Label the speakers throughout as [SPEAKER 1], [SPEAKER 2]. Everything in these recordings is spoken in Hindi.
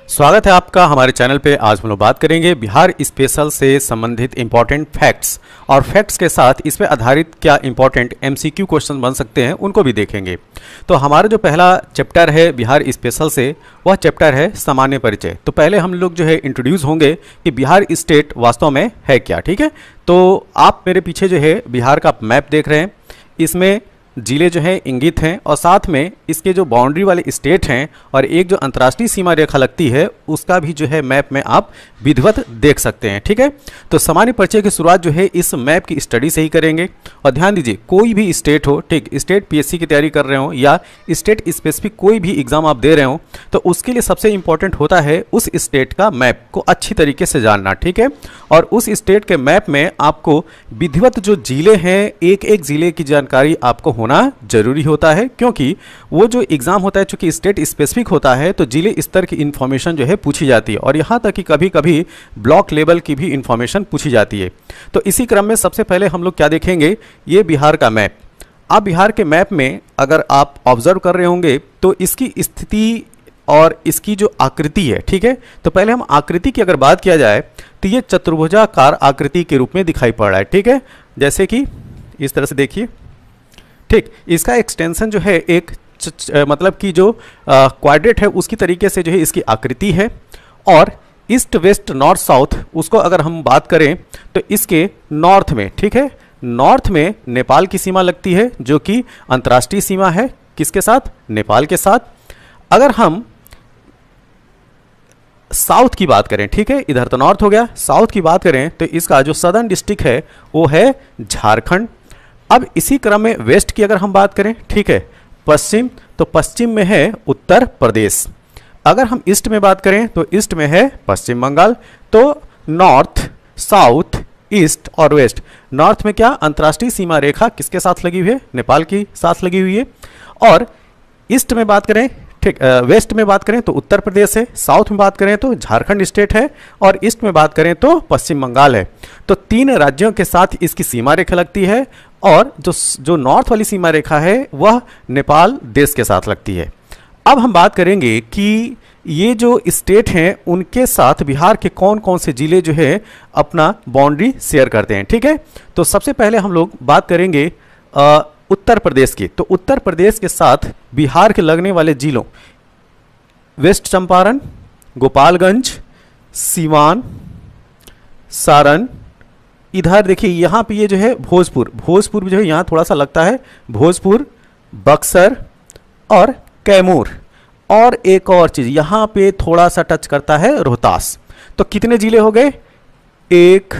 [SPEAKER 1] स्वागत है आपका हमारे चैनल पे। आज हम लोग बात करेंगे बिहार स्पेशल से संबंधित इंपॉर्टेंट फैक्ट्स और फैक्ट्स के साथ इस पे आधारित क्या इंपॉर्टेंट एमसीक्यू क्वेश्चन बन सकते हैं उनको भी देखेंगे। तो हमारा जो पहला चैप्टर है बिहार स्पेशल से वह चैप्टर है सामान्य परिचय। तो पहले हम लोग जो है इंट्रोड्यूस होंगे कि बिहार स्टेट वास्तव में है क्या। ठीक है, तो आप मेरे पीछे जो है बिहार का मैप देख रहे हैं, इसमें जिले जो हैं इंगित हैं और साथ में इसके जो बाउंड्री वाले स्टेट हैं और एक जो अंतर्राष्ट्रीय सीमा रेखा लगती है उसका भी जो है मैप में आप विधिवत देख सकते हैं। ठीक है, तो सामान्य परिचय की शुरुआत जो है इस मैप की स्टडी से ही करेंगे। और ध्यान दीजिए, कोई भी स्टेट हो, ठीक, स्टेट पीएससी की तैयारी कर रहे हो या स्टेट स्पेसिफिक कोई भी एग्जाम आप दे रहे हो, तो उसके लिए सबसे इंपॉर्टेंट होता है उस स्टेट का मैप को अच्छी तरीके से जानना। ठीक है, और उस स्टेट के मैप में आपको विधिवत जो जिले हैं एक एक जिले की जानकारी आपको होना जरूरी होता है, क्योंकि वो जो एग्जाम होता है चूंकि स्टेट स्पेसिफिक होता है तो जिले स्तर की इंफॉर्मेशन जो है पूछी जाती है और यहाँ तक कि कभी कभी ब्लॉक लेवल की भी इंफॉर्मेशन पूछी जाती है। तो इसी क्रम में सबसे पहले हम लोग क्या देखेंगे, ये बिहार का मैप। आप बिहार के मैप में अगर आप ऑब्जर्व कर रहे होंगे तो इसकी स्थिति और इसकी जो आकृति है, ठीक है, तो पहले हम आकृति की अगर बात किया जाए तो ये चतुर्भुजाकार आकृति के रूप में दिखाई पड़ रहा है। ठीक है, जैसे कि इस तरह से देखिए, ठीक, इसका एक्सटेंशन जो है एक मतलब कि जो क्वाड्रेट है उसकी तरीके से जो है इसकी आकृति है। और ईस्ट वेस्ट नॉर्थ साउथ उसको अगर हम बात करें तो इसके नॉर्थ में, ठीक है, नॉर्थ में नेपाल की सीमा लगती है जो कि अंतर्राष्ट्रीय सीमा है, किसके साथ, नेपाल के साथ। अगर हम साउथ की बात करें, ठीक है, इधर तो नॉर्थ हो गया, साउथ की बात करें तो इसका जो सदर्न डिस्ट्रिक्ट है वो है झारखंड। अब इसी क्रम में वेस्ट की अगर हम बात करें, ठीक है, पश्चिम, तो पश्चिम में है उत्तर प्रदेश। अगर हम ईस्ट में बात करें तो ईस्ट में है पश्चिम बंगाल। तो नॉर्थ, साउथ, ईस्ट और वेस्ट। नॉर्थ में क्या, अंतर्राष्ट्रीय सीमा रेखा किसके साथ लगी हुई है, नेपाल की साथ लगी हुई है। और ईस्ट में बात करें, ठीक, वेस्ट में बात करें तो उत्तर प्रदेश है, साउथ में बात करें तो झारखंड स्टेट है और ईस्ट में बात करें तो पश्चिम बंगाल है। तो तीन राज्यों के साथ इसकी सीमा रेखा लगती है और जो नॉर्थ वाली सीमा रेखा है वह नेपाल देश के साथ लगती है। अब हम बात करेंगे कि ये जो स्टेट हैं उनके साथ बिहार के कौन कौन से जिले जो है अपना बाउंड्री शेयर करते हैं। ठीक है, तो सबसे पहले हम लोग बात करेंगे उत्तर प्रदेश की। तो उत्तर प्रदेश के साथ बिहार के लगने वाले जिलों वेस्ट चंपारण, गोपालगंज, सीवान, सारण, इधर देखिए यहाँ पे ये जो है भोजपुर जो है यहाँ थोड़ा सा लगता है, भोजपुर, बक्सर और कैमूर। और एक और चीज यहाँ पे थोड़ा सा टच करता है रोहतास। तो कितने जिले हो गए, एक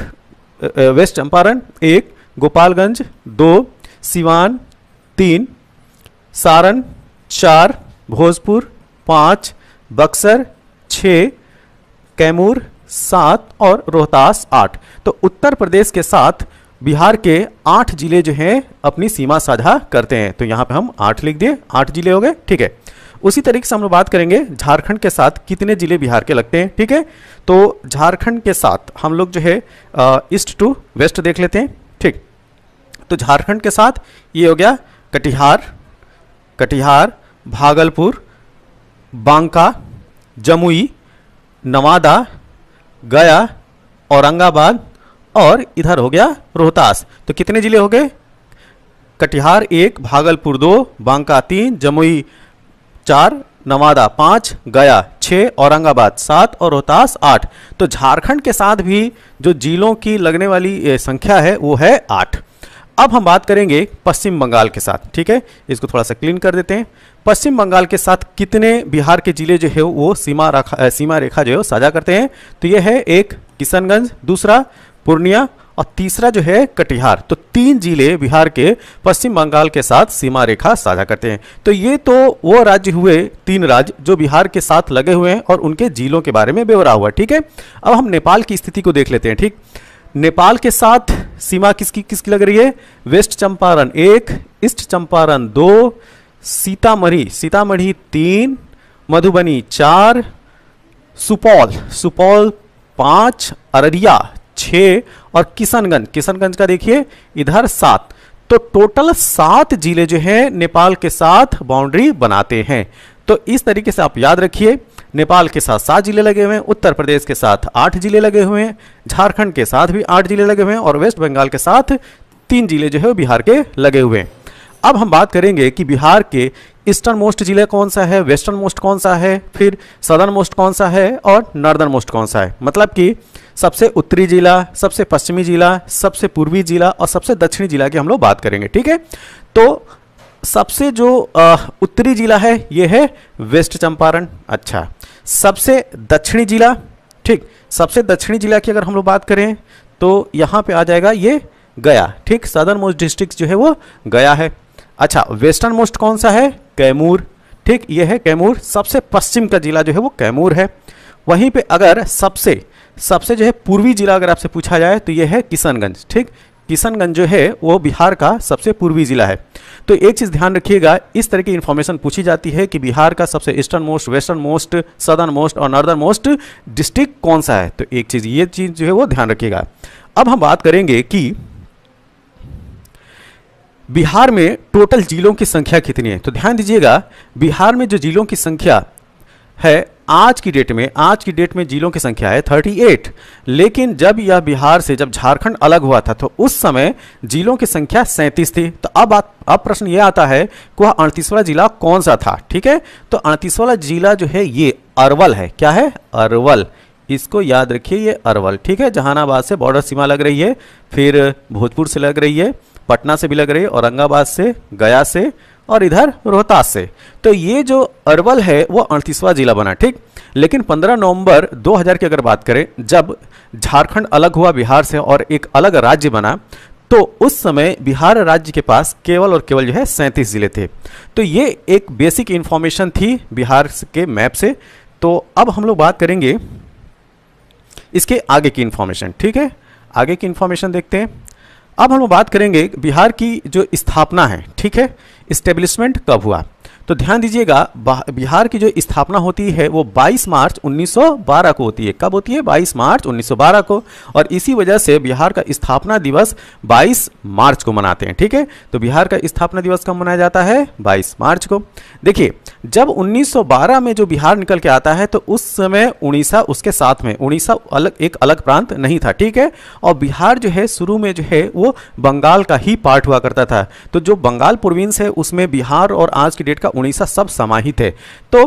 [SPEAKER 1] वेस्ट चंपारण, एक गोपालगंज, दो सीवान, तीन सारण, चार भोजपुर, पाँच बक्सर, छः कैमूर, 7 और रोहतास 8। तो उत्तर प्रदेश के साथ बिहार के 8 जिले जो हैं अपनी सीमा साझा करते हैं। तो यहाँ पे हम 8 लिख दिए, 8 जिले हो गए। ठीक है, उसी तरीके से हम लोग बात करेंगे झारखंड के साथ कितने जिले बिहार के लगते हैं। ठीक है, तो झारखंड के साथ हम लोग जो है ईस्ट टू वेस्ट देख लेते हैं। ठीक, तो झारखंड के साथ ये हो गया कटिहार, भागलपुर, बांका, जमुई, नवादा, गया, औरंगाबाद और इधर हो गया रोहतास। तो कितने जिले हो गए, कटिहार 1, भागलपुर 2, बांका 3, जमुई 4, नवादा 5, गया 6, औरंगाबाद 7 और रोहतास 8। तो झारखंड के साथ भी जो जिलों की लगने वाली संख्या है वो है 8। अब हम बात करेंगे पश्चिम बंगाल के साथ। ठीक है, इसको थोड़ा सा क्लीन कर देते हैं। पश्चिम बंगाल के साथ कितने बिहार के जिले जो है वो सीमा रेखा जो है साझा करते हैं। तो ये है एक किशनगंज, दूसरा पूर्णिया और तीसरा जो है कटिहार। तो 3 जिले बिहार के पश्चिम बंगाल के साथ सीमा रेखा साझा करते हैं। तो ये तो वो राज्य हुए, 3 राज्य जो बिहार के साथ लगे हुए हैं और उनके जिलों के बारे में ब्यौरा हुआ। ठीक है, अब हम नेपाल की स्थिति को देख लेते हैं। ठीक, नेपाल के साथ सीमा किसकी लग रही है, वेस्ट चंपारण 1, ईस्ट चंपारण 2, सीतामढ़ी 3, मधुबनी 4, सुपौल 5, अररिया 6 और किशनगंज का देखिए इधर 7। तो टोटल 7 जिले जो हैं नेपाल के साथ बाउंड्री बनाते हैं। तो इस तरीके से आप याद रखिए नेपाल के साथ 7 जिले लगे हुए हैं, उत्तर प्रदेश के साथ 8 जिले लगे हुए हैं, झारखंड के साथ भी 8 जिले लगे हुए हैं और वेस्ट बंगाल के साथ 3 जिले जो है बिहार के लगे हुए हैं। अब हम बात करेंगे कि बिहार के ईस्टर्न मोस्ट जिले कौन सा है, वेस्टर्न मोस्ट कौन सा है, फिर सदर्न मोस्ट कौन सा है और नॉर्दर्न मोस्ट कौन सा है। मतलब कि सबसे उत्तरी जिला, सबसे पश्चिमी जिला, सबसे पूर्वी जिला और सबसे दक्षिणी जिला की हम लोग बात करेंगे। ठीक है, तो सबसे जो उत्तरी जिला है ये है वेस्ट चंपारण। अच्छा, सबसे दक्षिणी जिला, ठीक, सबसे दक्षिणी जिला की अगर हम लोग बात करें तो यहाँ पे आ जाएगा ये गया। ठीक, सदर्न मोस्ट डिस्ट्रिक्ट जो है वो गया है। अच्छा, वेस्टर्न मोस्ट कौन सा है, कैमूर। ठीक, ये है कैमूर। सबसे पश्चिम का जिला जो है वो कैमूर है। वहीं पे अगर सबसे जो है पूर्वी जिला अगर आपसे पूछा जाए तो ये है किशनगंज। ठीक, किशनगंज जो है वो बिहार का सबसे पूर्वी जिला है। तो एक चीज़ ध्यान रखिएगा, इस तरह की इंफॉर्मेशन पूछी जाती है कि बिहार का सबसे eastern most, western most, southern most और नॉर्दर्न मोस्ट डिस्ट्रिक्ट कौन सा है। तो एक चीज़, ये चीज़ जो है वो ध्यान रखिएगा। अब हम बात करेंगे कि बिहार में टोटल जिलों की संख्या कितनी है। तो ध्यान दीजिएगा, बिहार में जो जिलों की संख्या है आज की डेट में जिलों की संख्या है 38। लेकिन जब यह बिहार से जब झारखंड अलग हुआ था तो उस समय जिलों की संख्या 37 थी। तो अब प्रश्न ये आता है कि वह 38वां जिला कौन सा था। ठीक है, तो 38वां जिला जो है ये अरवल है। क्या है, अरवल। इसको याद रखिए, ये अरवल। ठीक है, जहानाबाद से बॉर्डर सीमा लग रही है, फिर भोजपुर से लग रही है, पटना से भी लग रही है, औरंगाबाद से, गया से और इधर रोहतास से। तो ये जो अरवल है वो 38वां जिला बना। ठीक, लेकिन 15 नवंबर 2000 की अगर बात करें, जब झारखंड अलग हुआ बिहार से और एक अलग राज्य बना, तो उस समय बिहार राज्य के पास केवल और केवल जो है 37 जिले थे। तो ये एक बेसिक इंफॉर्मेशन थी बिहार के मैप से। तो अब हम लोग बात करेंगे इसके आगे की इंफॉर्मेशन। ठीक है, आगे की इंफॉर्मेशन देखते हैं। अब हम लोग बात करेंगे बिहार की जो स्थापना है। ठीक है, इस्टेब्लिशमेंट कब हुआ। तो ध्यान दीजिएगा, बिहार की जो स्थापना होती है वो 22 मार्च 1912 को होती है। कब होती है, 22 मार्च 1912 को। और इसी वजह से बिहार का स्थापना दिवस 22 मार्च को मनाते हैं। ठीक है, तो बिहार का स्थापना दिवस कब मनाया जाता है, 22 मार्च को। देखिए, जब 1912 में जो बिहार निकल के आता है तो उस समय उड़ीसा उसके साथ में, उड़ीसा एक अलग प्रांत नहीं था। ठीक है, और बिहार जो है शुरू में जो है वो बंगाल का ही पार्ट हुआ करता था। तो जो बंगाल प्रोविंस है उसमें बिहार और आज की डेट का उड़ीसा सब समाहित है। तो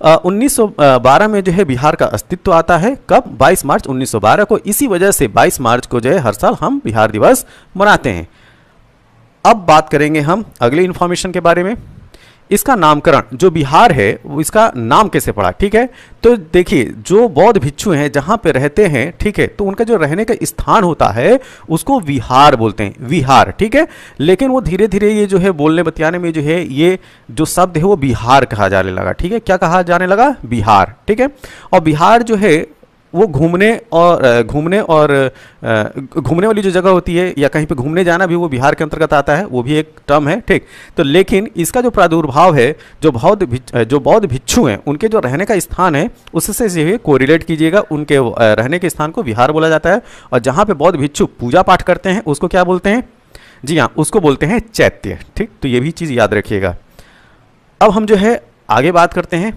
[SPEAKER 1] 1912 में जो है बिहार का अस्तित्व आता है। कब, 22 मार्च 1912 को। इसी वजह से 22 मार्च को जो है हर साल हम बिहार दिवस मनाते हैं। अब बात करेंगे हम अगली इंफॉर्मेशन के बारे में। इसका नामकरण, जो बिहार है वो इसका नाम कैसे पड़ा। ठीक है, तो देखिए, जो बौद्ध भिक्षु हैं जहां पे रहते हैं, ठीक है, तो उनका जो रहने का स्थान होता है उसको विहार बोलते हैं, विहार। ठीक है, लेकिन वो धीरे धीरे ये जो है बोलने बतियाने में जो है ये जो शब्द है वो बिहार कहा जाने लगा। ठीक है, क्या कहा जाने लगा, बिहार। ठीक है, और बिहार जो है वो घूमने वाली जो जगह होती है या कहीं पे घूमने जाना भी वो बिहार के अंतर्गत आता है, वो भी एक टर्म है। ठीक, तो लेकिन इसका जो प्रादुर्भाव है, जो बौद्ध भिक्षु हैं उनके जो रहने का स्थान है उससे जो है कोरिलेट कीजिएगा, उनके रहने के स्थान को विहार बोला जाता है। और जहाँ पे बौद्ध भिक्षु पूजा पाठ करते हैं उसको क्या बोलते हैं, जी हाँ, उसको बोलते हैं चैत्य। ठीक, तो ये भी चीज़ याद रखिएगा। अब हम जो है आगे बात करते हैं,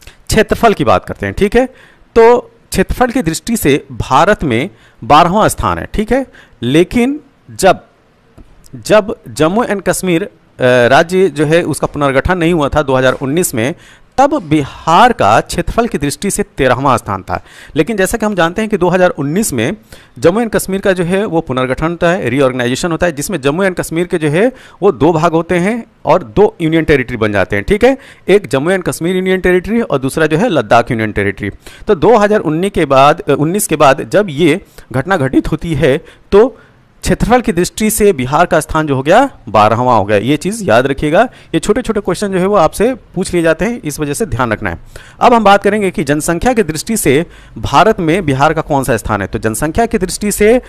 [SPEAKER 1] क्षेत्रफल की बात करते हैं। ठीक है, तो क्षेत्रफल की दृष्टि से भारत में 12वां स्थान है। ठीक है, लेकिन जब जम्मू एंड कश्मीर राज्य जो है उसका पुनर्गठन नहीं हुआ था 2019 में, तब बिहार का क्षेत्रफल की दृष्टि से 13वां स्थान था। लेकिन जैसा कि हम जानते हैं कि 2019 में जम्मू एंड कश्मीर का जो है वो पुनर्गठन होता है, रीऑर्गेनाइजेशन होता है, जिसमें जम्मू एंड कश्मीर के जो है वो 2 भाग होते हैं और 2 यूनियन टेरिटरी बन जाते हैं। ठीक है, एक Jammu and Kashmir union territory और दूसरा जो है लद्दाख यूनियन टेरिटरी। तो 2019 के बाद जब ये घटना घटित होती है तो क्षेत्रफल की दृष्टि से बिहार का स्थान जो हो गया 12वां हो गया। ये चीज़ याद रखिएगा, ये छोटे छोटे क्वेश्चन जो है वो आपसे पूछ लिए जाते हैं, इस वजह से ध्यान रखना है। अब हम बात करेंगे कि जनसंख्या की दृष्टि से भारत में बिहार का कौन सा स्थान है। तो जनसंख्या की दृष्टि से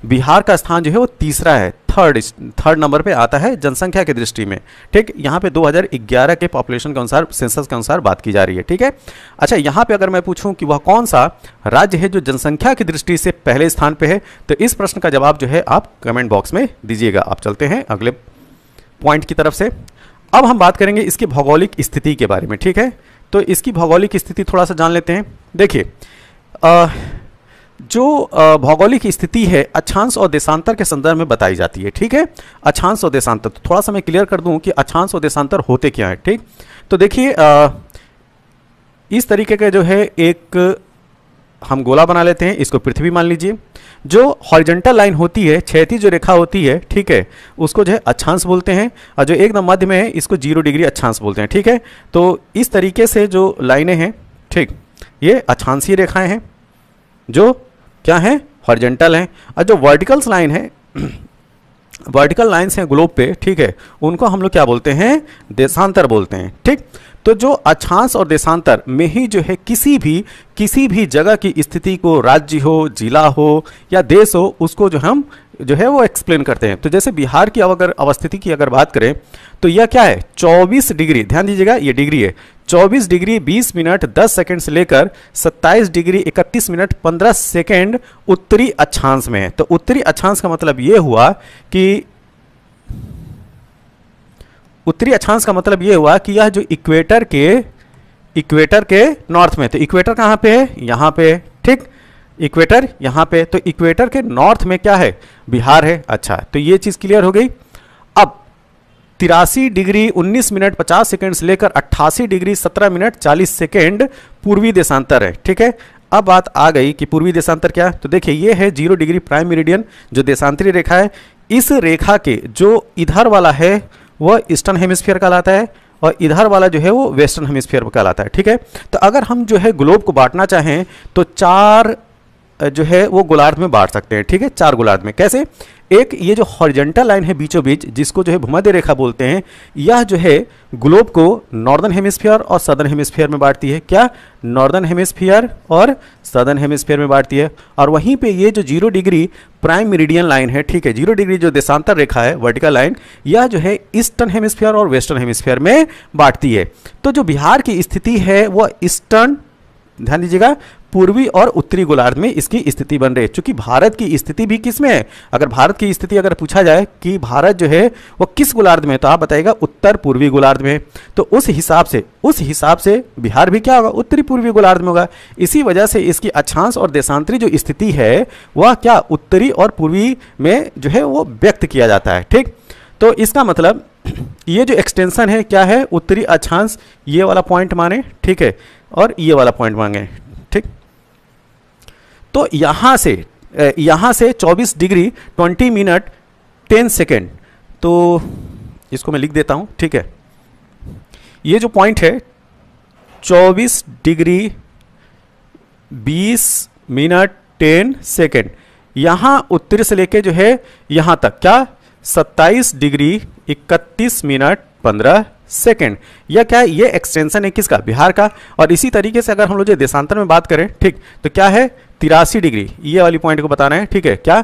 [SPEAKER 1] बिहार का स्थान जो है वो तीसरा है, थर्ड नंबर पे आता है जनसंख्या की दृष्टि में। ठीक, यहाँ पे 2011 के पॉपुलेशन के अनुसार, सेंसस के अनुसार बात की जा रही है। ठीक है, अच्छा, यहाँ पे अगर मैं पूछूं कि वह कौन सा राज्य है जो जनसंख्या की दृष्टि से पहले स्थान पे है, तो इस प्रश्न का जवाब जो है आप कमेंट बॉक्स में दीजिएगा। आप चलते हैं अगले पॉइंट की तरफ से। अब हम बात करेंगे इसकी भौगोलिक स्थिति के बारे में। ठीक है, तो इसकी भौगोलिक स्थिति थोड़ा सा जान लेते हैं। देखिए जो भौगोलिक स्थिति है अक्षांश और देशांतर के संदर्भ में बताई जाती है, ठीक है। अक्षांश और देशांतर, तो थोड़ा सा मैं क्लियर कर दूं कि अक्षांश और देशांतर होते क्या है, ठीक। तो देखिए इस तरीके का जो है एक हम गोला बना लेते हैं, इसको पृथ्वी मान लीजिए। जो हॉरिजॉन्टल लाइन होती है, क्षैतिज जो रेखा होती है, ठीक है, उसको जो है अक्षांश बोलते हैं, और जो एकदम मध्य में है इसको 0 डिग्री अक्षांश बोलते हैं, ठीक है। तो इस तरीके से जो लाइनें हैं, ठीक, ये अक्षांशीय रेखाएं हैं जो क्या है, हॉरिजॉन्टल हैं। और जो वर्टिकल्स लाइन है, वर्टिकल लाइन्स हैं ग्लोब पे, ठीक है, उनको हम लोग क्या बोलते हैं, देशांतर बोलते हैं, ठीक। तो जो अक्षांश और देशांतर में ही जो है किसी भी जगह की स्थिति को, राज्य हो, जिला हो या देश हो, उसको जो हम जो है वो एक्सप्लेन करते हैं। तो जैसे बिहार की अगर अवस्थिति की अगर बात करें तो यह क्या है, 24 डिग्री, ध्यान दीजिएगा ये डिग्री है, 24 डिग्री 20 मिनट 10 सेकंड से लेकर 27 डिग्री 31 मिनट 15 सेकंड उत्तरी अक्षांश में है। तो उत्तरी अक्षांश का मतलब ये हुआ कि उत्तरी अक्षांश का मतलब ये हुआ कि यह जो इक्वेटर के नॉर्थ में, तो इक्वेटर कहाँ पे है, यहाँ पे, ठीक, इक्वेटर यहाँ पे, तो इक्वेटर के नॉर्थ में क्या है, बिहार है। अच्छा, तो ये चीज क्लियर हो गई। अब 83 डिग्री 19 मिनट 50 सेकंड से लेकर 88 डिग्री 17 मिनट 40 सेकंड पूर्वी देशांतर है, ठीक है। अब बात आ गई कि पूर्वी देशांतर क्या है, तो देखिए ये है 0 डिग्री प्राइम मेरिडियन, जो देशांतरी रेखा है। इस रेखा के जो इधर वाला है वह ईस्टर्न हेमिस्फीयर कहलाता है, और इधर वाला जो है वो वेस्टर्न हेमिस्फीयर कहलाता है, ठीक है। तो अगर हम जो है ग्लोब को बांटना चाहें तो 4 जो है वो गोलार्ध में बांट सकते हैं, ठीक है, 4 गोलार्ध में। कैसे, एक ये जो हॉरिजॉन्टल लाइन है बीचों बीच, जिसको जो है भूमध्य रेखा बोलते हैं, यह जो है ग्लोब को नॉर्दर्न हेमिस्फीयर और सदर्न हेमिस्फीयर में बांटती है। क्या, नॉर्दर्न हेमिस्फीयर और सदर्न हेमिस्फीयर में बांटती है। और वहीं पे ये जो 0 डिग्री प्राइम मेरिडियन लाइन है, ठीक है, 0 डिग्री जो देशांतर रेखा है, वर्टिकल लाइन, यह जो है ईस्टर्न हेमिस्फीयर और वेस्टर्न हेमिस्फीयर में बांटती है। तो जो बिहार की स्थिति है वह ईस्टर्न, ध्यान दीजिएगा, पूर्वी और उत्तरी गोलार्ध में इसकी स्थिति बन रही है। क्योंकि भारत की स्थिति भी किस में है, अगर भारत की स्थिति अगर पूछा जाए कि भारत जो है वो किस गोलार्ध में है, तो आप बताइएगा उत्तर पूर्वी गोलार्ध में। तो उस हिसाब से बिहार भी क्या होगा, उत्तरी पूर्वी गोलार्ध में होगा। इसी वजह से इसकी अक्षांश और देशांतरी जो स्थिति है वह क्या, उत्तरी और पूर्वी में जो है वो व्यक्त किया जाता है, ठीक। तो इसका मतलब ये जो एक्सटेंशन है क्या है, उत्तरी अक्षांश, ये वाला पॉइंट माने, ठीक है, और ये वाला पॉइंट मांगे, ठीक। तो यहां से 24 डिग्री 20 मिनट 10 सेकेंड, तो इसको मैं लिख देता हूं, ठीक है। ये जो पॉइंट है 24 डिग्री 20 मिनट 10 सेकेंड, यहां उत्तर से लेके जो है यहां तक क्या, 27 डिग्री 31 मिनट 15 सेकेंड, यह क्या है, ये एक्सटेंशन है किसका, बिहार का। और इसी तरीके से अगर हम लोग देशांतर में बात करें, ठीक, तो क्या है 83 डिग्री, ये वाली पॉइंट को बताना है, ठीक है, क्या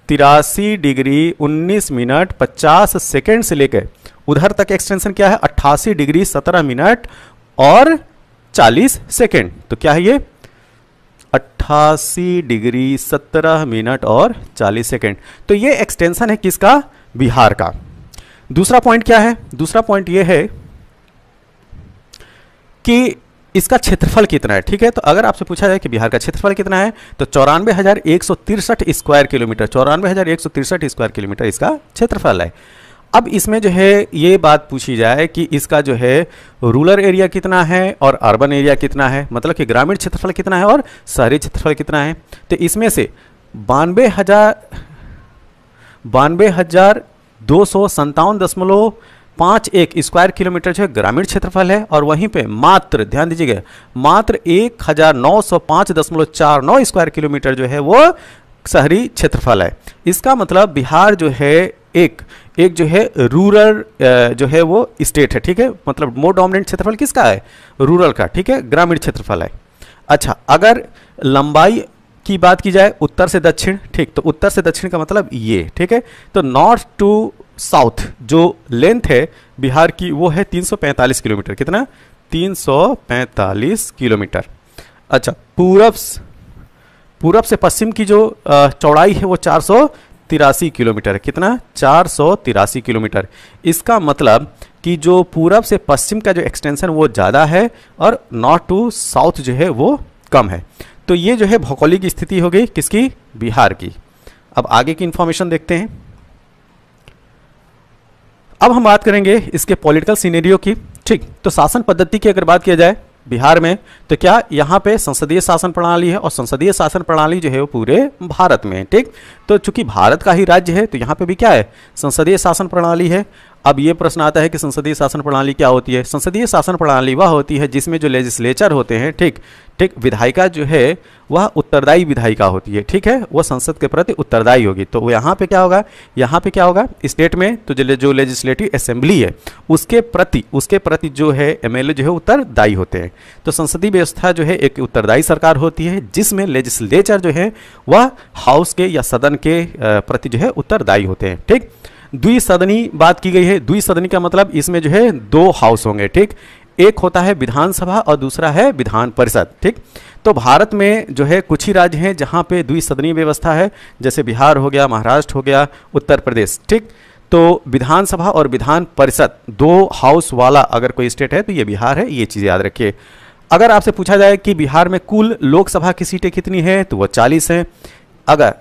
[SPEAKER 1] 83 डिग्री 19 मिनट 50 सेकेंड से लेकर उधर तक एक्सटेंशन क्या है, 88 डिग्री 17 मिनट और 40 सेकेंड। तो क्या है ये 88 डिग्री 17 मिनट और 40 सेकेंड। तो ये एक्सटेंशन है किसका, बिहार का। दूसरा पॉइंट क्या है, दूसरा पॉइंट ये है कि इसका क्षेत्रफल कितना है, ठीक है। तो अगर आपसे पूछा जाए कि बिहार का क्षेत्रफल कितना है, तो 94,163 स्क्वायर किलोमीटर, 94,163 स्क्वायर किलोमीटर इसका क्षेत्रफल है। अब इसमें जो है ये बात पूछी जाए कि इसका जो है रूरल एरिया कितना है और अर्बन एरिया कितना है, मतलब कि ग्रामीण क्षेत्रफल कितना है और शहरी क्षेत्रफल कितना है। तो इसमें से 92,257.51 स्क्वायर किलोमीटर जो है ग्रामीण क्षेत्रफल है, और वहीं पे मात्र, ध्यान दीजिएगा, मात्र 1,905.49 स्क्वायर किलोमीटर जो है वो शहरी क्षेत्रफल है। इसका मतलब बिहार जो है एक जो है रूरल जो है वो स्टेट है, ठीक है, मतलब मोर डोमिनेंट क्षेत्रफल किसका है, रूरल का, ठीक है, ग्रामीण क्षेत्रफल है। अच्छा, अगर लंबाई की बात की जाए उत्तर से दक्षिण, ठीक, तो उत्तर से दक्षिण का मतलब ये, ठीक है। तो नॉर्थ टू साउथ जो लेंथ है बिहार की वो है 345 किलोमीटर, कितना, 345 किलोमीटर। अच्छा, पूरब से पश्चिम की जो चौड़ाई है वो 483 किलोमीटर है, कितना, 483 किलोमीटर। इसका मतलब कि जो पूरब से पश्चिम का जो एक्सटेंशन वो ज़्यादा है और नॉर्थ टू साउथ जो है वो कम है। तो ये जो है भौगोलिक स्थिति हो गई किसकी, बिहार की। अब आगे की इंफॉर्मेशन देखते हैं। अब हम बात करेंगे इसके पॉलिटिकल सिनेरियो की। ठीक, तो शासन पद्धति की अगर बात किया जाए बिहार में, तो क्या यहाँ पे संसदीय शासन प्रणाली है, और संसदीय शासन प्रणाली जो है वो पूरे भारत में है। ठीक, तो चूंकि भारत का ही राज्य है तो यहाँ पे भी क्या है, संसदीय शासन प्रणाली है। अब ये प्रश्न आता है कि संसदीय शासन प्रणाली क्या होती है। संसदीय शासन प्रणाली वह होती है जिसमें जो लेजिस्लेचर होते हैं, ठीक, विधायिका जो है वह उत्तरदायी विधायिका होती है। ठीक है, वह संसद के प्रति उत्तरदायी होगी। तो यहाँ पे क्या होगा, यहाँ पे क्या होगा, स्टेट में तो जो लेजिस्लेटिव असेंबली है उसके प्रति जो है एमएलए जो है उत्तरदायी होते हैं। तो संसदीय व्यवस्था जो है एक उत्तरदायी सरकार होती है जिसमें लेजिस्लेचर जो है वह हाउस के या सदन के प्रति जो है उत्तरदायी होते हैं। ठीक, द्विसदनी बात की गई है। द्विसदनी का मतलब इसमें जो है दो हाउस होंगे। ठीक, एक होता है विधानसभा और दूसरा है विधान परिषद। ठीक, तो भारत में जो है कुछ ही राज्य हैं जहां पे द्विसदनीय व्यवस्था है, जैसे बिहार हो गया, महाराष्ट्र हो गया, उत्तर प्रदेश। ठीक, तो विधानसभा और विधान परिषद दो हाउस वाला अगर कोई स्टेट है तो ये बिहार है, ये चीज़ याद रखिए। अगर आपसे पूछा जाए कि बिहार में कुल लोकसभा की सीटें कितनी है तो वो 40 हैं। अगर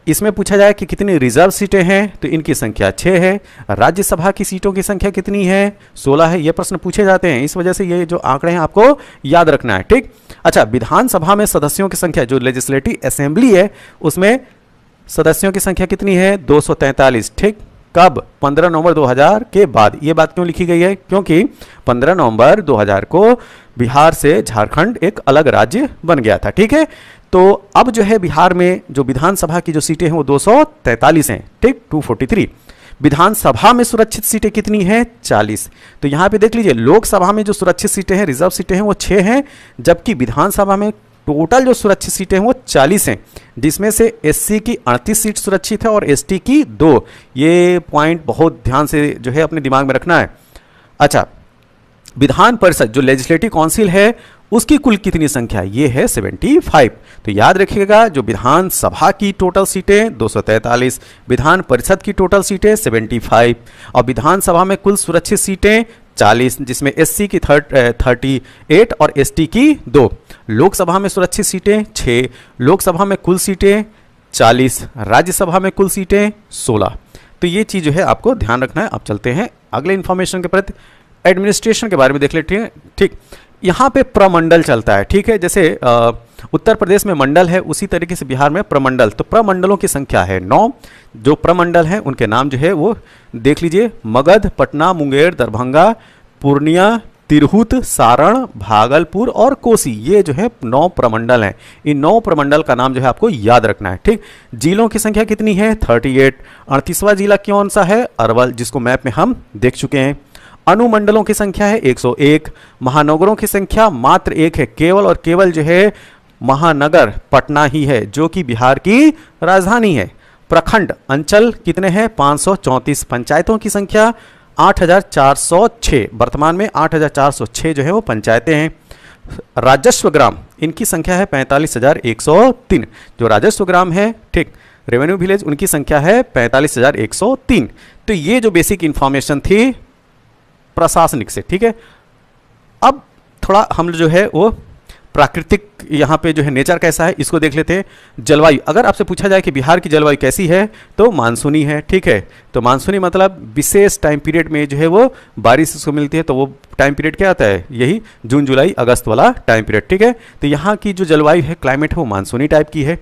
[SPEAKER 1] इसमें पूछा जाए कि कितनी रिजर्व सीटें हैं तो इनकी संख्या 6 है। राज्यसभा की सीटों की संख्या कितनी है, 16 है। ये प्रश्न पूछे जाते हैं, इस वजह से ये जो आंकड़े हैं आपको याद रखना है। ठीक, अच्छा, विधानसभा में सदस्यों की संख्या, जो लेजिस्लेटिव असेंबली है उसमें सदस्यों की संख्या कितनी है, 243। ठीक, कब, 15 नवंबर 2000 के बाद। ये बात क्यों लिखी गई है, क्योंकि 15 नवंबर 2000 को बिहार से झारखंड एक अलग राज्य बन गया था। ठीक है, तो अब जो है बिहार में जो विधानसभा की जो सीटें हैं वो 243 हैं। ठीक, 243। विधानसभा में सुरक्षित सीटें कितनी हैं, 40। तो यहाँ पे देख लीजिए, लोकसभा में जो सुरक्षित सीटें हैं, रिजर्व सीटें हैं वो 6 हैं, जबकि विधानसभा में टोटल जो सुरक्षित सीटें हैं वो 40 हैं, जिसमें से एससी की 38 सीट सुरक्षित है और एसटी की 2। ये पॉइंट बहुत ध्यान से जो है अपने दिमाग में रखना है। अच्छा, विधान परिषद जो लेजिस्लेटिव काउंसिल है उसकी कुल कितनी संख्या, ये है 75। तो याद रखिएगा, जो विधानसभा की टोटल सीटें 243, विधान परिषद की टोटल सीटें 75, और विधानसभा में कुल सुरक्षित सीटें 40, जिसमें एससी की 38 और एसटी की 2। लोकसभा में सुरक्षित सीटें 6, लोकसभा में कुल सीटें 40, राज्यसभा में कुल सीटें 16। तो ये चीज़ जो है आपको ध्यान रखना है। अब चलते हैं अगले इन्फॉर्मेशन के प्रति, एडमिनिस्ट्रेशन के बारे में देख लेते हैं। ठीक, यहाँ पे प्रमंडल चलता है। ठीक है, जैसे उत्तर प्रदेश में मंडल है उसी तरीके से बिहार में प्रमंडल। तो प्रमंडलों की संख्या है 9। जो प्रमंडल हैं उनके नाम जो है वो देख लीजिए, मगध, पटना, मुंगेर, दरभंगा, पूर्णिया, तिरहुत, सारण, भागलपुर और कोसी। ये जो है 9 प्रमंडल हैं। इन 9 प्रमंडल का नाम जो है आपको याद रखना है। ठीक, जिलों की संख्या कितनी है, 38। 38वां जिला कौन सा है, अरवल, जिसको मैप में हम देख चुके हैं। अनुमंडलों की संख्या है 101। महानगरों की संख्या मात्र 1 है, केवल और केवल जो है महानगर पटना ही है, जो कि बिहार की राजधानी है। प्रखंड अंचल कितने हैं, 534। पंचायतों की संख्या 8406, वर्तमान में 8406 जो है वो पंचायतें हैं। राजस्व ग्राम, इनकी संख्या है 45,103। जो राजस्व ग्राम है, ठीक, रेवेन्यू विलेज, उनकी संख्या है 45,103। तो ये जो बेसिक इंफॉर्मेशन थी प्रशासनिक से। ठीक है, अब थोड़ा हम जो है वो प्राकृतिक यहाँ पे जो है नेचर कैसा है इसको देख लेते हैं। जलवायु, अगर आपसे पूछा जाए कि बिहार की जलवायु कैसी है तो मानसूनी है। ठीक है, तो मानसूनी मतलब विशेष टाइम पीरियड में जो है वो बारिश उसको मिलती है, तो वो टाइम पीरियड क्या आता है, यही जून जुलाई अगस्त वाला टाइम पीरियड। ठीक है, तो यहाँ की जो जलवायु है, क्लाइमेट है, वो मानसूनी टाइप की है।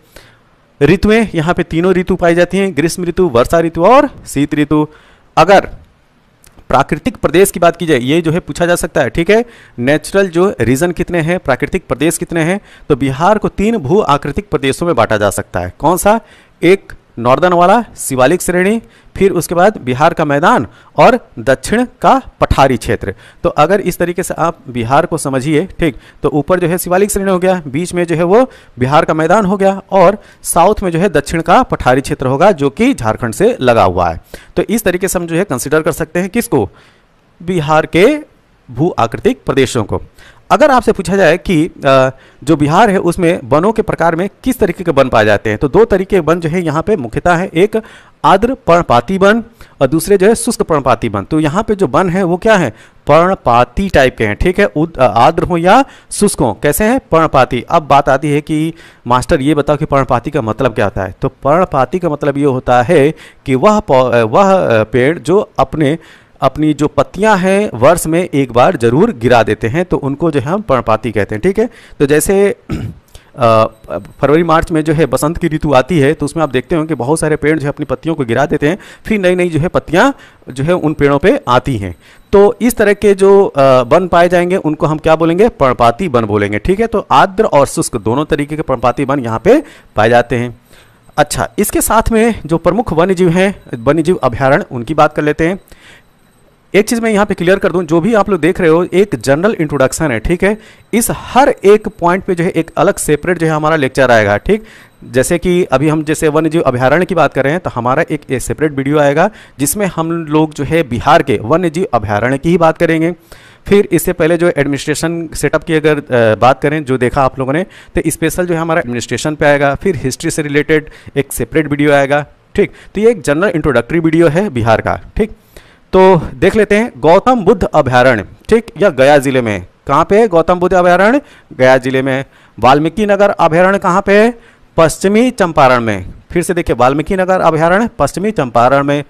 [SPEAKER 1] ऋतुएं, यहाँ पे तीनों ऋतु पाई जाती हैं, ग्रीष्म ऋतु, वर्षा ऋतु और शीत ऋतु। अगर प्राकृतिक प्रदेश की बात की जाए, ये जो है पूछा जा सकता है। ठीक है, नेचुरल जो रीजन कितने हैं, प्राकृतिक प्रदेश कितने हैं, तो बिहार को 3 भू आकृतिक प्रदेशों में बांटा जा सकता है। कौन सा, एक नॉर्दर्न वाला शिवालिक श्रेणी, फिर उसके बाद बिहार का मैदान और दक्षिण का पठारी क्षेत्र। तो अगर इस तरीके से आप बिहार को समझिए, ठीक, तो ऊपर जो है शिवालिक श्रेणी हो गया, बीच में जो है वो बिहार का मैदान हो गया, और साउथ में जो है दक्षिण का पठारी क्षेत्र होगा जो कि झारखंड से लगा हुआ है। तो इस तरीके से हम जो है कंसिडर कर सकते हैं किसको, बिहार के भू आकृतिक प्रदेशों को। अगर आपसे पूछा जाए कि जो बिहार है उसमें वनों के प्रकार में किस तरीके के वन पाए जाते हैं, तो दो तरीके के वन जो है यहाँ पे मुख्यतः है, एक आर्द्र पर्णपाती वन और दूसरे जो है शुष्क पर्णपाती वन। तो यहाँ पे जो वन है वो क्या है, पर्णपाती टाइप के हैं, ठीक है, आर्द्र हो या शुष्क हो, कैसे हैं, पर्णपाती। अब बात आती है कि मास्टर ये बताओ कि पर्णपाती का मतलब क्या होता है। तो पर्णपाती का मतलब ये होता है कि वह पेड़ जो अपनी जो पत्तियां हैं वर्ष में एक बार जरूर गिरा देते हैं, तो उनको जो है हम पर्णपाती कहते हैं, ठीक है। तो जैसे फरवरी मार्च में जो है बसंत की ऋतु आती है, तो उसमें आप देखते हो कि बहुत सारे पेड़ जो है अपनी पत्तियों को गिरा देते हैं, फिर नई नई जो है पत्तियां जो है उन पेड़ों पे आती हैं। तो इस तरह के जो वन पाए जाएंगे उनको हम क्या बोलेंगे, पर्णपाती वन बोलेंगे, ठीक है। तो आर्द्र और शुष्क दोनों तरीके के पर्णपाती वन यहाँ पे पाए जाते हैं। अच्छा, इसके साथ में जो प्रमुख वन्यजीव हैं, वन्यजीव अभयारण्य, उनकी बात कर लेते हैं। एक चीज़ मैं यहाँ पे क्लियर कर दूं, जो भी आप लोग देख रहे हो एक जनरल इंट्रोडक्शन है, ठीक है। इस हर एक पॉइंट पे जो है एक अलग सेपरेट जो है हमारा लेक्चर आएगा, ठीक। जैसे कि अभी हम जैसे वन्यजीव अभयारण्य की बात कर रहे हैं, तो हमारा एक सेपरेट वीडियो आएगा जिसमें हम लोग जो है बिहार के वन्यजीव अभयारण्य की ही बात करेंगे। फिर इससे पहले जो एडमिनिस्ट्रेशन सेटअप की अगर बात करें, जो देखा आप लोगों ने, तो स्पेशल जो है हमारा एडमिनिस्ट्रेशन पे आएगा। फिर हिस्ट्री से रिलेटेड एक सेपरेट वीडियो आएगा, ठीक। तो ये एक जनरल इंट्रोडक्टरी वीडियो है बिहार का, ठीक। तो देख लेते हैं गौतम बुद्ध अभयारण्य, ठीक, या गया जिले में। कहाँ पे है गौतम बुद्ध अभयारण्य, गया जिले में। वाल्मीकि नगर अभयारण्य कहाँ पे है, पश्चिमी चंपारण में। फिर से देखिए, वाल्मीकि नगर अभयारण्य पश्चिमी चंपारण में।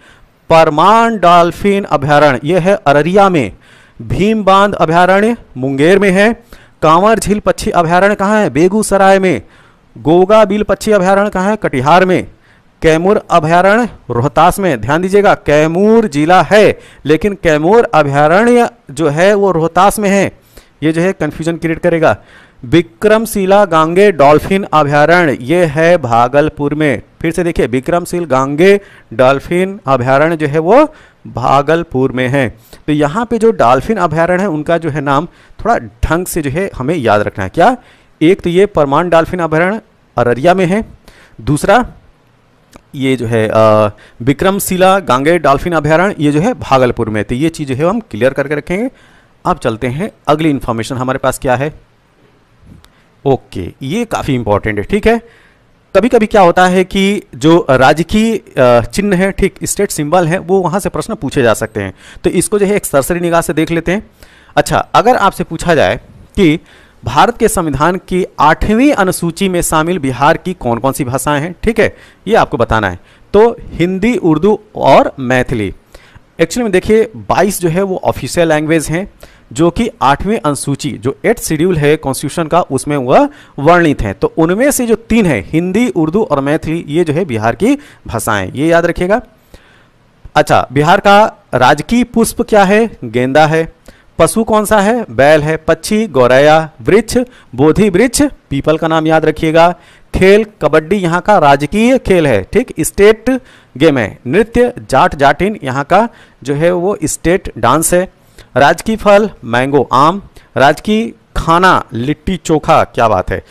[SPEAKER 1] परमान डॉल्फिन अभयारण्य ये है अररिया में। भीम बांध अभयारण्य मुंगेर में है। कांवर झील पक्षी अभयारण्य कहाँ है, बेगूसराय में। गोगा बिल पक्षी अभयारण्य कहाँ है, कटिहार में। कैमूर अभयारण्य रोहतास में। ध्यान दीजिएगा, कैमूर जिला है लेकिन कैमूर अभयारण्य जो है वो रोहतास में है, ये जो है कंफ्यूजन क्रिएट करेगा। विक्रमशिला गांगे डॉल्फिन अभयारण्य ये है भागलपुर में। फिर से देखिए, विक्रमशिला गांगे डॉल्फिन अभयारण्य जो है वो भागलपुर में है। तो यहाँ पे जो डॉल्फिन अभयारण्य है उनका जो है नाम थोड़ा ढंग से जो है हमें याद रखना है। क्या, एक तो ये परमान डॉल्फिन अभयारण्य अररिया में है, दूसरा ये जो है विक्रमशिला गांगे डॉल्फिन अभयारण्य ये जो है भागलपुर में। तो ये चीज़ जो है हम क्लियर करके रखेंगे। अब चलते हैं, अगली इन्फॉर्मेशन हमारे पास क्या है। ओके, ये काफ़ी इंपॉर्टेंट है, ठीक है। कभी कभी क्या होता है कि जो राजकीय चिन्ह है, ठीक, स्टेट सिंबल है, वो वहाँ से प्रश्न पूछे जा सकते हैं। तो इसको जो है एक सरसरी निगाह से देख लेते हैं। अच्छा, अगर आपसे पूछा जाए कि भारत के संविधान की 8वीं अनुसूची में शामिल बिहार की कौन कौन सी भाषाएं हैं, ठीक है, ये आपको बताना है। तो हिंदी, उर्दू और मैथिली। एक्चुअली में देखिए 22 जो है वो ऑफिशियल लैंग्वेज हैं, जो कि 8वीं अनुसूची जो 8th शेड्यूल है कॉन्स्टिट्यूशन का उसमें वह वर्णित हैं। तो उनमें से जो 3 है, हिंदी, उर्दू और मैथिली, ये जो है बिहार की भाषाएं, ये याद रखिएगा। अच्छा, बिहार का राजकीय पुष्प क्या है, गेंदा है। पशु कौन सा है, बैल है। पक्षी गौरैया। वृक्ष बोधि वृक्ष, पीपल का नाम याद रखिएगा। खेल कबड्डी यहाँ का राजकीय खेल है, ठीक, स्टेट गेम है। नृत्य जाट जाटिन यहाँ का जो है वो स्टेट डांस है। राजकीय फल मैंगो आम। राजकीय खाना लिट्टी चोखा, क्या बात है।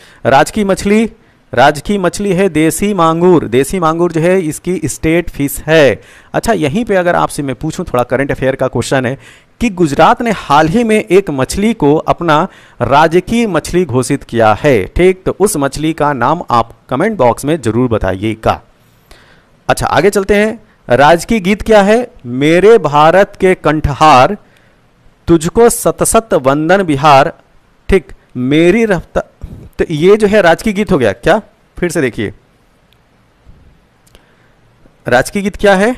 [SPEAKER 1] राजकीय मछली है देसी मांगूर। देसी मांगूर जो है इसकी स्टेट फिश है। अच्छा, यहीं पे अगर आपसे मैं पूछूं, थोड़ा करंट अफेयर का क्वेश्चन है कि गुजरात ने हाल ही में एक मछली को अपना राजकीय मछली घोषित किया है, ठीक। तो उस मछली का नाम आप कमेंट बॉक्स में जरूर बताइएगा। अच्छा, आगे चलते हैं। राजकीय गीत क्या है, मेरे भारत के कंठहार, तुझको सत सत वंदन बिहार, ठीक, मेरी रफ्तार। तो ये जो है राजकीय गीत हो गया क्या, फिर से देखिए, राजकीय गीत क्या है,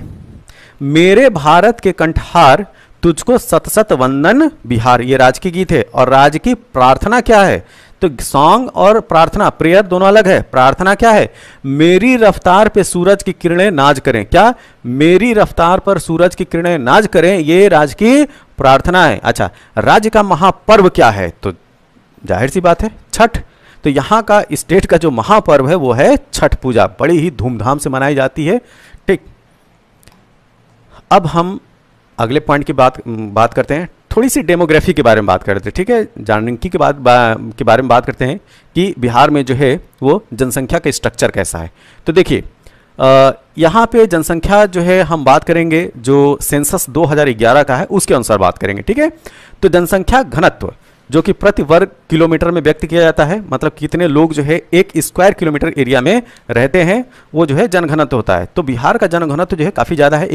[SPEAKER 1] मेरे भारत के कंठहार, तुझको सत सत वंदन बिहार, ये राजकीय गीत है। और राजकीय प्रार्थना क्या है, तो सॉन्ग और प्रार्थना, प्रेयर दोनों अलग है। प्रार्थना क्या है, मेरी रफ्तार पे सूरज की किरणें नाज करें। क्या, मेरी रफ्तार पर सूरज की किरणें नाज करें, ये राजकीय प्रार्थना है। अच्छा, राज्य का महापर्व क्या है, तो जाहिर सी बात है छठ। तो यहाँ का स्टेट का जो महापर्व है वो है छठ पूजा, बड़ी ही धूमधाम से मनाई जाती है, ठीक। अब हम अगले पॉइंट की बात करते हैं। थोड़ी सी डेमोग्राफी के बारे में बात करते हैं, ठीक है, जनसंख्या के बारे में बात करते हैं कि बिहार में जो है वो जनसंख्या का स्ट्रक्चर कैसा है। तो देखिए, यहाँ पे जनसंख्या जो है हम बात करेंगे जो सेंसस 2011 का है उसके अनुसार बात करेंगे, ठीक है। तो जनसंख्या घनत्व, जो कि प्रति वर्ग किलोमीटर में व्यक्त किया जाता है, मतलब कितने लोग जो है एक स्क्वायर किलोमीटर एरिया में रहते हैं, वो जो है जनघनत्व होता है। तो बिहार का जनघनत्व जो है काफ़ी ज़्यादा है,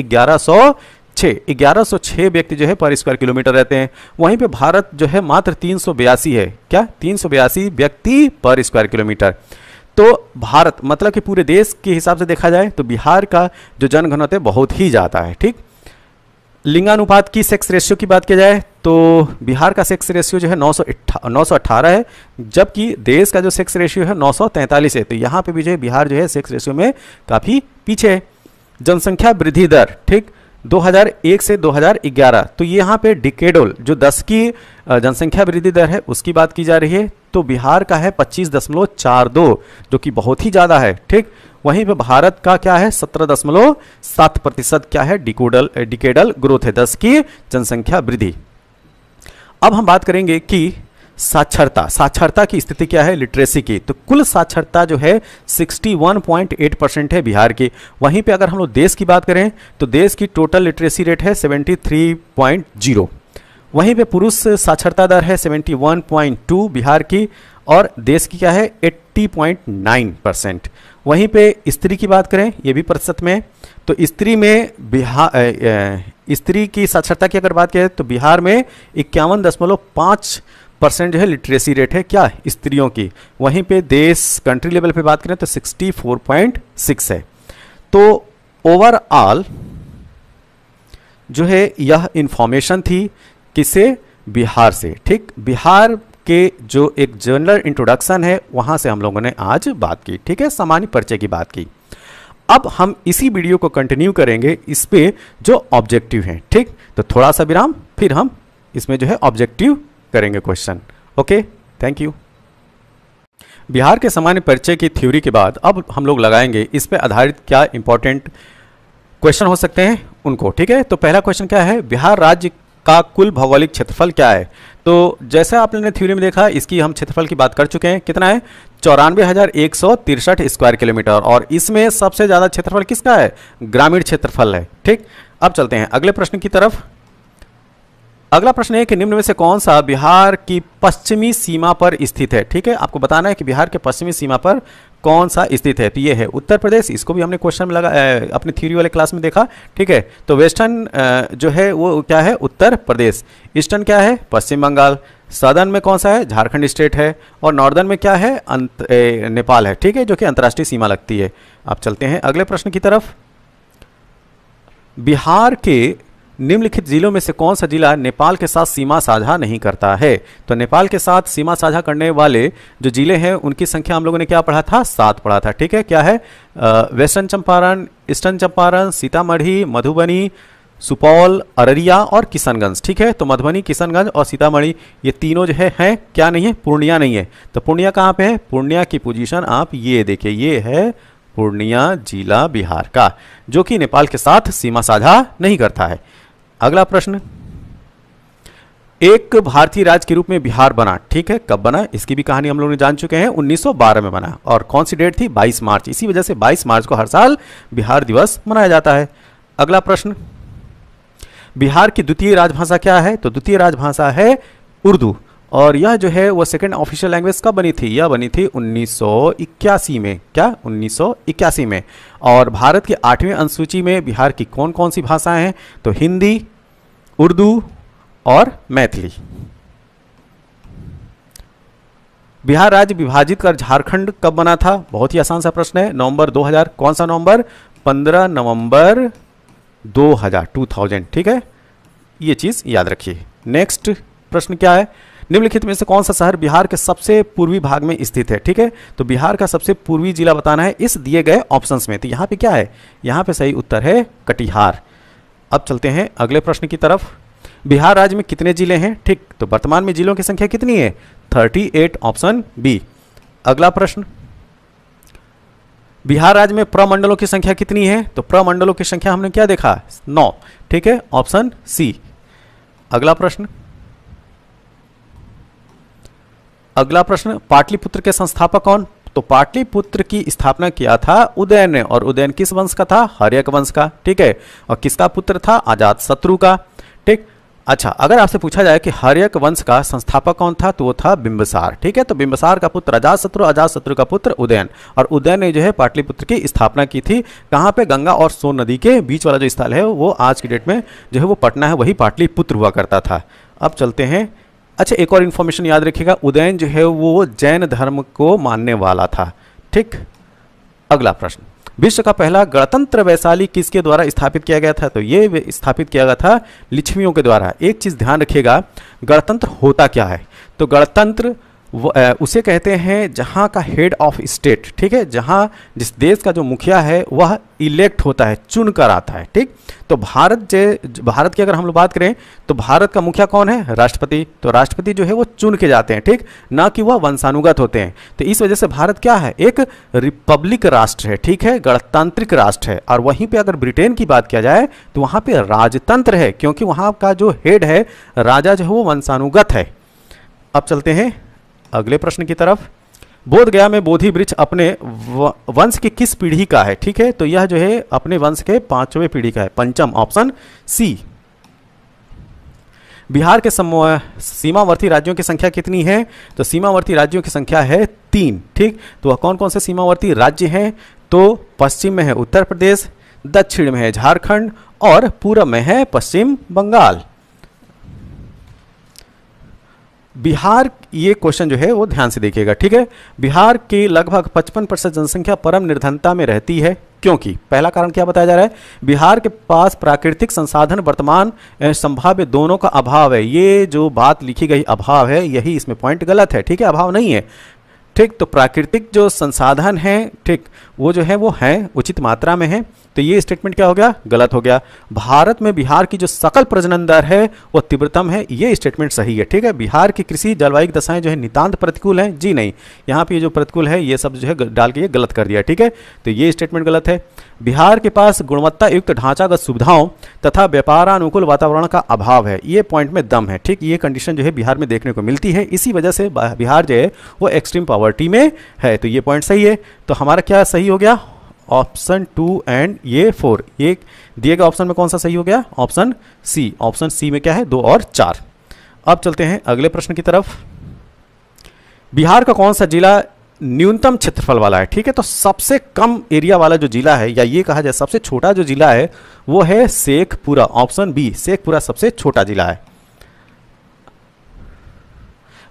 [SPEAKER 1] 1106 व्यक्ति जो है पर स्क्वायर किलोमीटर रहते हैं। वहीं पे भारत जो है मात्र 382 है, क्या 382 व्यक्ति पर स्क्वायर किलोमीटर। तो भारत मतलब कि पूरे देश के हिसाब से देखा जाए तो बिहार का जो जनघनत्व है बहुत ही ज़्यादा है। ठीक, लिंगानुपात की सेक्स रेशियो की बात की जाए तो बिहार का सेक्स रेशियो जो है 918 है, जबकि देश का जो सेक्स रेशियो है 943 है। तो यहाँ पे भी जो है बिहार जो है सेक्स रेशियो में काफ़ी पीछे है। जनसंख्या वृद्धि दर, ठीक, 2001 से 2011, तो यहाँ पे डिकेडल जो 10 की जनसंख्या वृद्धि दर है उसकी बात की जा रही है। तो बिहार का है 25.42, जो कि बहुत ही ज़्यादा है। ठीक, वहीं पे भारत का क्या है 17.7% क्या है डिकेडल ग्रोथ है, 10 की जनसंख्या वृद्धि। अब हम बात करेंगे कि साक्षरता की स्थिति क्या है, लिटरेसी की। तो कुल साक्षरता जो है 61.8% है बिहार की। वहीं पे अगर हम लोग देश की बात करें तो देश की टोटल लिटरेसी रेट है 73.0। वहीं पे पुरुष साक्षरता दर है 71.2 बिहार की, और देश की क्या है 80.9%। वहीं पे स्त्री की बात करें, ये भी प्रतिशत में, तो स्त्री में स्त्री की साक्षरता की अगर बात करें तो बिहार में 51.5% जो है लिटरेसी रेट है क्या स्त्रियों की। वहीं पे देश कंट्री लेवल पे बात करें तो 64.6 है। तो ओवरऑल जो है यह इंफॉर्मेशन थी किसे, बिहार से। ठीक, बिहार के जो एक जनरल इंट्रोडक्शन है वहां से हम लोगों ने आज बात की। ठीक है, सामान्य परिचय की बात की। अब हम इसी वीडियो को कंटिन्यू करेंगे इस पे जो ऑब्जेक्टिव हैं। ठीक, तो थोड़ा सा विराम, फिर हम इसमें जो है ऑब्जेक्टिव करेंगे question. Okay, thank you. Bihar के सामान्य परिचय की थ्योरी के बाद अब हम लोग लगाएंगे इस पे आधारित क्या इंपॉर्टेंट क्वेश्चन हो सकते हैं उनको। ठीक है, तो पहला क्वेश्चन क्या है, बिहार राज्य का कुल भौगोलिक क्षेत्रफल क्या है। तो जैसा आपने थ्योरी में देखा, इसकी हम क्षेत्रफल की बात कर चुके हैं, कितना है 94,163 स्क्वायर किलोमीटर, और इसमें सबसे ज्यादा क्षेत्रफल किसका है, ग्रामीण क्षेत्रफल है। ठीक, अब चलते हैं अगले प्रश्न की तरफ। अगला प्रश्न है कि निम्न में से कौन सा बिहार की पश्चिमी सीमा पर स्थित है। ठीक है, आपको बताना है कि बिहार के पश्चिमी सीमा पर कौन सा स्थित है। तो ये है उत्तर प्रदेश, इसको भी हमने क्वेश्चन में लगा अपनी थ्योरी वाले क्लास में देखा। ठीक है, तो वेस्टर्न जो है वो क्या है उत्तर प्रदेश, ईस्टर्न क्या है पश्चिम बंगाल, सदर्न में कौन सा है झारखंड स्टेट है, और नॉर्दर्न में क्या है नेपाल है। ठीक है, जो कि अंतर्राष्ट्रीय सीमा लगती है। आप चलते हैं अगले प्रश्न की तरफ। बिहार के निम्नलिखित जिलों में से कौन सा जिला नेपाल के साथ सीमा साझा नहीं करता है। तो नेपाल के साथ सीमा साझा करने वाले जो जिले हैं उनकी संख्या हम लोगों ने क्या पढ़ा था, 7 पढ़ा था। ठीक है, क्या है वेस्टर्न चंपारण, ईस्टर्न चंपारण, सीतामढ़ी, मधुबनी, सुपौल, अररिया और किशनगंज। ठीक है, तो मधुबनी, किशनगंज और सीतामढ़ी ये तीनों जो है क्या नहीं है, पूर्णिया नहीं है। तो पूर्णिया कहाँ पे है, पूर्णिया की पोजीशन आप ये देखिए, ये है पूर्णिया जिला बिहार का, जो कि नेपाल के साथ सीमा साझा नहीं करता है। अगला प्रश्न, एक भारतीय राज्य के रूप में बिहार बना। ठीक है, कब बना, इसकी भी कहानी हम लोग ने जान चुके हैं, 1912 में बना, और कौन सी डेट थी 22 मार्च। इसी वजह से 22 मार्च को हर साल बिहार दिवस मनाया जाता है। अगला प्रश्न, बिहार की द्वितीय राजभाषा क्या है। तो द्वितीय राजभाषा है उर्दू, और यह जो है वो सेकंड ऑफिशियल लैंग्वेज कब बनी थी, यह बनी थी 1981 में। क्या 1981 में। और भारत की 8वीं अनुसूची में बिहार की कौन कौन सी भाषाएं हैं, तो हिंदी, उर्दू और मैथिली। बिहार राज्य विभाजित कर झारखंड कब बना था, बहुत ही आसान सा प्रश्न है, नवंबर 2000। कौन सा नवंबर, 15 नवंबर 2000। ठीक है, ये चीज याद रखिए। नेक्स्ट प्रश्न क्या है, निम्नलिखित में से कौन सा शहर बिहार के सबसे पूर्वी भाग में स्थित है। ठीक है, तो बिहार का सबसे पूर्वी जिला बताना है इस दिए गए ऑप्शंस में। तो यहाँ पे क्या है, यहाँ पे सही उत्तर है कटिहार। अब चलते हैं अगले प्रश्न की तरफ। बिहार राज्य में कितने जिले हैं। ठीक, तो वर्तमान में जिलों की संख्या कितनी है, 38, ऑप्शन बी। अगला प्रश्न, बिहार राज्य में प्रमंडलों की संख्या कितनी है। तो प्रमंडलों की संख्या हमने क्या देखा, 9। ठीक है, ऑप्शन सी। अगला प्रश्न, पाटलिपुत्र के संस्थापक कौन। तो पाटलिपुत्र की स्थापना किया था उदयन ने, और उदयन किस वंश का था, हर्यक वंश का। ठीक है, और किसका पुत्र था, अजातशत्रु का। ठीक, अच्छा, अगर आपसे पूछा जाए कि हर्यक वंश का संस्थापक कौन था, तो वो था बिंबिसार। ठीक है, तो बिंबिसार का पुत्र अजातशत्रु, अजातशत्रु का पुत्र उदयन, और उदयन ने जो है पाटलिपुत्र की स्थापना की थी। कहाँ पे? गंगा और सोन नदी के बीच वाला जो स्थल है वो आज की डेट में जो है वो पटना है, वही पाटलिपुत्र हुआ करता था। अब चलते हैं। अच्छा, एक और इन्फॉर्मेशन याद रखिएगा, उदयन जो है वो जैन धर्म को मानने वाला था। ठीक, अगला प्रश्न, विश्व का पहला गणतंत्र वैशाली किसके द्वारा स्थापित किया गया था? तो ये स्थापित किया गया था लिच्छवियों के द्वारा। एक चीज ध्यान रखिएगा, गणतंत्र होता क्या है? तो गणतंत्र उसे कहते हैं जहां का हेड ऑफ स्टेट, ठीक है, जहां जिस देश का जो मुखिया है वह इलेक्ट होता है, चुन कर आता है। ठीक, तो भारत की अगर हम लोग बात करें तो भारत का मुखिया कौन है? राष्ट्रपति। तो राष्ट्रपति जो है वो चुन के जाते हैं, ठीक, ना कि वह वंशानुगत होते हैं। तो इस वजह से भारत क्या है? एक रिपब्लिक राष्ट्र है, ठीक है, गणतांत्रिक राष्ट्र है। और वहीं पे अगर ब्रिटेन की बात किया जाए तो वहां पे राजतंत्र है, क्योंकि वहां का जो हेड है राजा जो है वो वंशानुगत है। अब चलते हैं अगले प्रश्न की तरफ। बोध गया में बोधि वृक्ष अपने वंश की किस पीढ़ी का है? ठीक है, तो यह जो है अपने वंश के 5वें पीढ़ी का है, पंचम, ऑप्शन सी। बिहार के सीमावर्ती राज्यों की संख्या कितनी है? तो सीमावर्ती राज्यों की संख्या है 3। ठीक, तो वह कौन कौन से सीमावर्ती राज्य हैं? तो पश्चिम में है उत्तर प्रदेश, दक्षिण में है झारखंड, और पूर्व में है पश्चिम बंगाल। बिहार, ये क्वेश्चन जो है वो ध्यान से देखिएगा। ठीक है, बिहार की लगभग 55% जनसंख्या परम निर्धनता में रहती है, क्योंकि पहला कारण क्या बताया जा रहा है? बिहार के पास प्राकृतिक संसाधन वर्तमान संभाव्य दोनों का अभाव है। ये जो बात लिखी गई अभाव है, यही इसमें पॉइंट गलत है। ठीक है, अभाव नहीं है। ठीक, तो प्राकृतिक जो संसाधन हैं, ठीक, वो जो है वो हैं, उचित मात्रा में है। तो ये स्टेटमेंट क्या हो गया? गलत हो गया। भारत में बिहार की जो सकल प्रजनन दर है वो तीव्रतम है, ये स्टेटमेंट सही है। ठीक है, बिहार की कृषि जलवायु दशाएं जो है नितांत प्रतिकूल हैं, जी नहीं, यहाँ पे जो प्रतिकूल है ये सब जो है डाल के ये गलत कर दिया। ठीक है, तो ये स्टेटमेंट गलत है। बिहार के पास गुणवत्ता युक्त ढांचागत सुविधाओं तथा व्यापारानुकूल वातावरण का अभाव है, ये पॉइंट में दम है। ठीक, ये कंडीशन जो है बिहार में देखने को मिलती है, इसी वजह से बिहार जो है वो एक्सट्रीम पॉवर्टी में है। तो ये पॉइंट सही है। तो हमारा क्या सही हो गया? ऑप्शन 2 एंड ये 4, ये दिए गए ऑप्शन में कौन सा सही हो गया? Option C. ऑप्शन सी में क्या है? 2 और 4। अब चलते हैं अगले प्रश्न की तरफ। बिहार का कौन सा जिला न्यूनतम क्षेत्रफल वाला है? ठीक है, तो सबसे कम एरिया वाला जो जिला है, या ये कहा जाए सबसे छोटा जो जिला है, वो है शेखपुरा। ऑप्शन बी, शेखपुरा सबसे छोटा जिला है।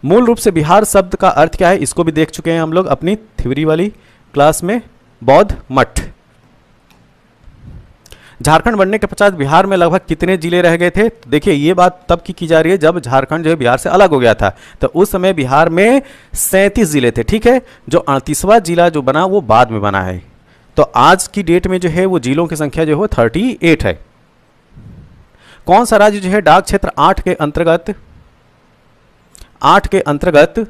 [SPEAKER 1] मूल रूप से बिहार शब्द का अर्थ क्या है? इसको भी देख चुके हैं हम लोग अपनी थ्योरी वाली क्लास में, बौद्ध मठ। झारखंड बनने के पश्चात बिहार में लगभग कितने जिले रह गए थे? तो देखिए, ये बात तब की जा रही है जब झारखंड जो है बिहार से अलग हो गया था। तो उस समय बिहार में 37 जिले थे। ठीक है, जो 38वां जिला जो बना वो बाद में बना है। तो आज की डेट में जो है वो जिलों की संख्या जो है 38 है। कौन सा राज्य जो है डाक क्षेत्र 8 के अंतर्गत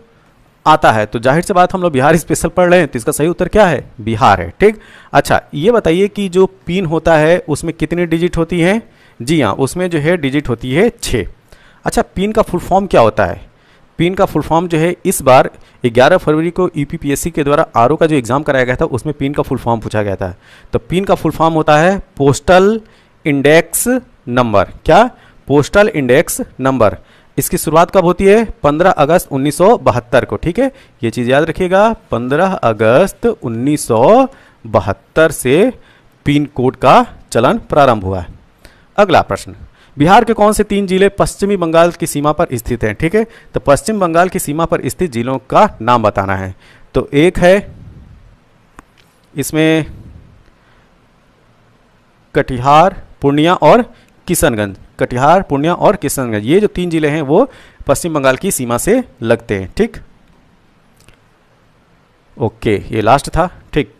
[SPEAKER 1] आता है? तो जाहिर सी बात हम लोग बिहार स्पेशल पढ़ रहे हैं, तो इसका सही उत्तर क्या है? बिहार है। ठीक, अच्छा, ये बताइए कि जो पिन होता है उसमें कितनी डिजिट होती हैं? जी हाँ, उसमें जो है डिजिट होती है 6। अच्छा, पिन का फुल फॉर्म क्या होता है? पिन का फुल फॉर्म जो है इस बार 11 फरवरी को यूपीपीएससी के द्वारा आरओ का जो एग्जाम कराया गया था उसमें पिन का फुल फॉर्म पूछा गया था। तो पिन का फुल फॉर्म होता है पोस्टल इंडेक्स नंबर। क्या? Postal index number. इसकी शुरुआत कब होती है? 15 अगस्त 1972 को। ठीक है, ये चीज़ याद रखिएगा, 15 अगस्त 1972 से पिन कोड का चलन प्रारंभ हुआ है। अगला प्रश्न, बिहार के कौन से 3 जिले पश्चिमी बंगाल की सीमा पर स्थित हैं? ठीक है, तो पश्चिम बंगाल की सीमा पर स्थित जिलों का नाम बताना है। तो एक है इसमें कटिहार, पूर्णिया और किशनगंज। कटिहार, पूर्णिया और किशनगंज, ये जो 3 जिले हैं वो पश्चिम बंगाल की सीमा से लगते हैं। ठीक, ओके, ये लास्ट था। ठीक,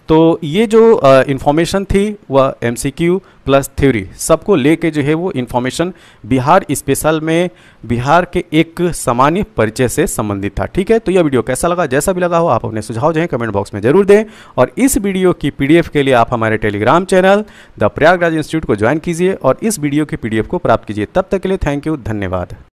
[SPEAKER 1] तो ये जो इन्फॉर्मेशन थी वह एमसीक्यू प्लस थ्योरी सबको लेके जो है वो इन्फॉर्मेशन बिहार स्पेशल में बिहार के एक सामान्य परिचय से संबंधित था। ठीक है, तो यह वीडियो कैसा लगा? जैसा भी लगा हो आप अपने सुझाव जो है कमेंट बॉक्स में जरूर दें, और इस वीडियो की पीडीएफ के लिए आप हमारे Telegram channel the Prayagraj institute को ज्वाइन कीजिए और इस वीडियो की पीडीएफ को प्राप्त कीजिए। तब तक के लिए थैंक यू, धन्यवाद।